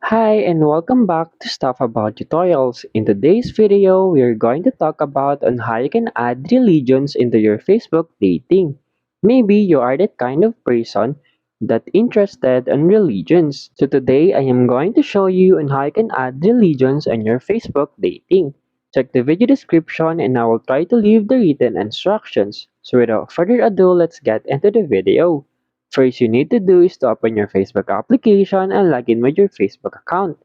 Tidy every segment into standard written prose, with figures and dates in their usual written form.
Hi and welcome back to Stuff About Tutorials. In today's video, we are going to talk about on how you can add religions into your Facebook dating. Maybe you are that kind of person that interested in religions. So today I am going to show you on how you can add religions in your Facebook dating. Check the video description and I will try to leave the written instructions. So without further ado, let's get into the video. First you need to do is to open your Facebook application and log in with your Facebook account.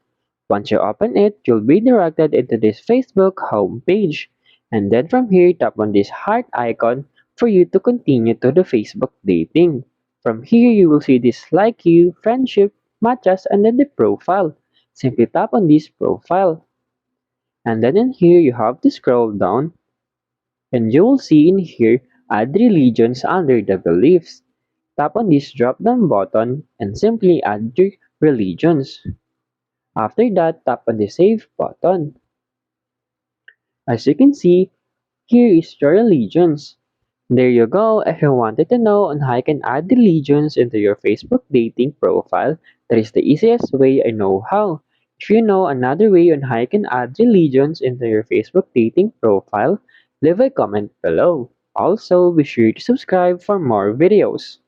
Once you open it, you'll be directed into this Facebook homepage. And then from here, tap on this heart icon for you to continue to the Facebook dating. From here, you will see this like you, friendship, matches, and then the profile. Simply tap on this profile. And then in here, you have to scroll down and you will see in here add religions under the beliefs. Tap on this drop down button and simply add your religions. After that, tap on the save button. As you can see, here is your religions. There you go. If you wanted to know on how you can add religions into your Facebook dating profile, that is the easiest way I know how. If you know another way on how you can add religions into your Facebook dating profile, leave a comment below. Also, be sure to subscribe for more videos.